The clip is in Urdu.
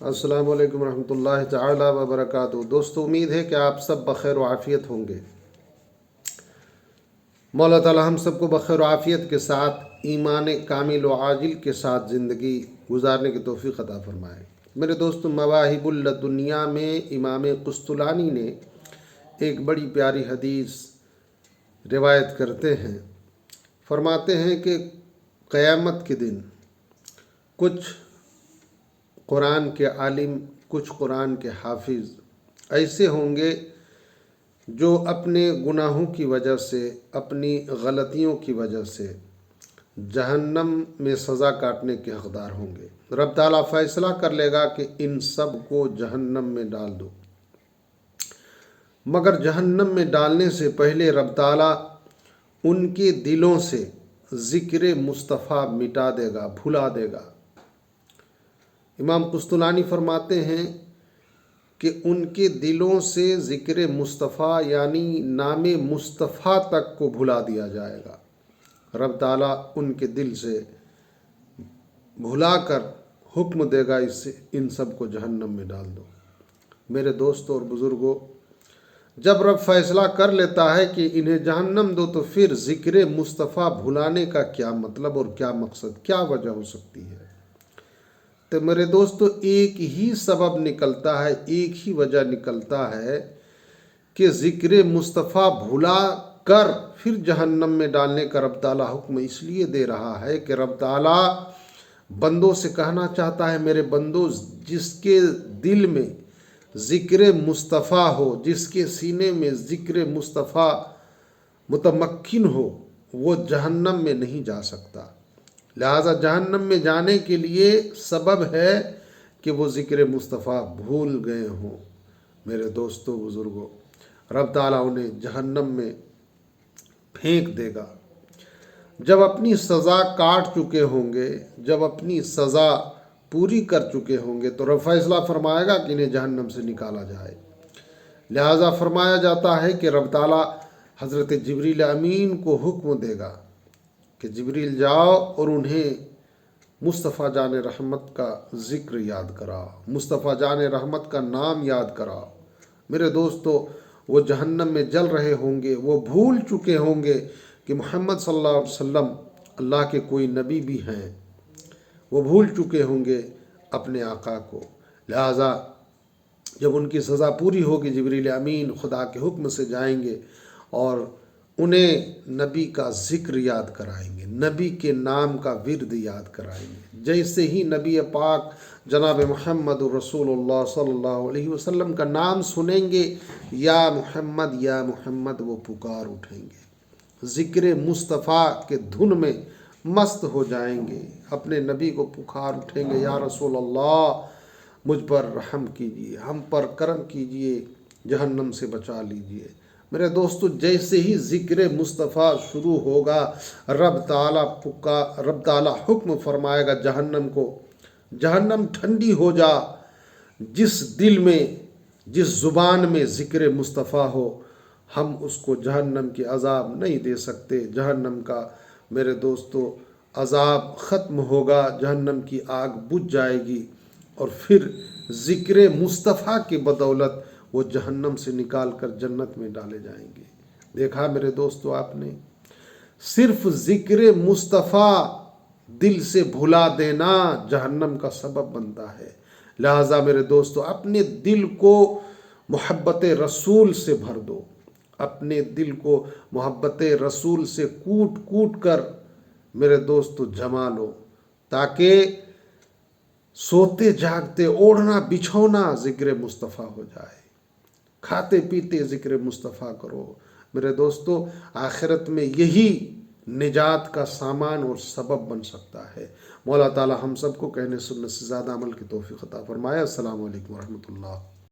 السلام علیکم ورحمۃ اللہ تعالی وبرکاتہ۔ دوستو، امید ہے کہ آپ سب بخیر و عافیت ہوں گے۔ مولا تعالی ہم سب کو بخیر و عافیت کے ساتھ ایمان کامل و عاجل کے ساتھ زندگی گزارنے کی توفیق عطا فرمائے۔ میرے دوستو، مواہب الدنیا میں امام قسطلانی نے ایک بڑی پیاری حدیث روایت کرتے ہیں۔ فرماتے ہیں کہ قیامت کے دن کچھ قرآن کے عالم، کچھ قرآن کے حافظ ایسے ہوں گے جو اپنے گناہوں کی وجہ سے، اپنی غلطیوں کی وجہ سے جہنم میں سزا کاٹنے کے حقدار ہوں گے۔ رب تعالیٰ فیصلہ کر لے گا کہ ان سب کو جہنم میں ڈال دو، مگر جہنم میں ڈالنے سے پہلے رب تعالیٰ ان کے دلوں سے ذکر مصطفیٰ مٹا دے گا، بھلا دے گا۔ امام قسطلانی فرماتے ہیں کہ ان کے دلوں سے ذکر مصطفیٰ یعنی نام مصطفیٰ تک کو بھلا دیا جائے گا۔ رب تعالیٰ ان کے دل سے بھلا کر حکم دے گا ان سب کو جہنم میں ڈال دو۔ میرے دوستوں اور بزرگوں، جب رب فیصلہ کر لیتا ہے کہ انہیں جہنم دو تو پھر ذکر مصطفیٰ بھلانے کا کیا مطلب اور کیا مقصد، کیا وجہ ہو سکتی ہے؟ تو میرے دوستو، ایک ہی سبب نکلتا ہے، ایک ہی وجہ نکلتا ہے کہ ذکر مصطفیٰ بھلا کر پھر جہنم میں ڈالنے کا رب تعالیٰ حکم اس لیے دے رہا ہے کہ رب تعالیٰ بندوں سے کہنا چاہتا ہے، میرے بندو، جس کے دل میں ذکر مصطفیٰ ہو، جس کے سینے میں ذکر مصطفیٰ متمکن ہو، وہ جہنم میں نہیں جا سکتا۔ لہذا جہنم میں جانے کے لیے سبب ہے کہ وہ ذکر مصطفیٰ بھول گئے ہوں۔ میرے دوستوں بزرگوں، رب تعالیٰ انہیں جہنم میں پھینک دے گا۔ جب اپنی سزا کاٹ چکے ہوں گے، جب اپنی سزا پوری کر چکے ہوں گے تو رب فیصلہ فرمائے گا کہ انہیں جہنم سے نکالا جائے۔ لہذا فرمایا جاتا ہے کہ رب تعالیٰ حضرت جبریل امین کو حکم دے گا کہ جبریل جاؤ اور انہیں مصطفیٰ جان رحمت کا ذکر یاد کراؤ، مصطفیٰ جان رحمت کا نام یاد کراؤ۔ میرے دوستو، وہ جہنم میں جل رہے ہوں گے، وہ بھول چکے ہوں گے کہ محمد صلی اللہ علیہ وسلم اللہ کے کوئی نبی بھی ہیں، وہ بھول چکے ہوں گے اپنے آقا کو۔ لہذا جب ان کی سزا پوری ہوگی، جبریل امین خدا کے حکم سے جائیں گے اور انہیں نبی کا ذکر یاد کرائیں گے، نبی کے نام کا ورد یاد کرائیں گے۔ جیسے ہی نبی پاک جناب محمد رسول اللہ صلی اللہ علیہ وسلم کا نام سنیں گے، یا محمد یا محمد، وہ پکار اٹھیں گے، ذکر مصطفیٰ کے دھن میں مست ہو جائیں گے، اپنے نبی کو پکار اٹھیں گے، یا رسول اللہ مجھ پر رحم کیجئے، ہم پر کرم کیجئے، جہنم سے بچا لیجئے۔ میرے دوستو، جیسے ہی ذکر مصطفیٰ شروع ہوگا، رب تعالیٰ حکم فرمائے گا جہنم کو، جہنم ٹھنڈی ہو جا۔ جس دل میں، جس زبان میں ذکر مصطفیٰ ہو، ہم اس کو جہنم کی عذاب نہیں دے سکتے۔ جہنم کا میرے دوستو عذاب ختم ہوگا، جہنم کی آگ بجھ جائے گی، اور پھر ذکر مصطفیٰ کی بدولت وہ جہنم سے نکال کر جنت میں ڈالے جائیں گے۔ دیکھا میرے دوستو، آپ نے صرف ذکر مصطفیٰ دل سے بھلا دینا جہنم کا سبب بنتا ہے۔ لہٰذا میرے دوستو، اپنے دل کو محبت رسول سے بھر دو، اپنے دل کو محبت رسول سے کوٹ کوٹ کر میرے دوستو جما لو، تاکہ سوتے جاگتے، اوڑھنا بچھونا ذکر مصطفیٰ ہو جائے، کھاتے پیتے ذکر مصطفیٰ کرو۔ میرے دوستو، آخرت میں یہی نجات کا سامان اور سبب بن سکتا ہے۔ مولا تعالی ہم سب کو کہنے سننے سے زیادہ عمل کی توفیق عطا فرمائے۔ السلام علیکم ورحمۃ اللہ۔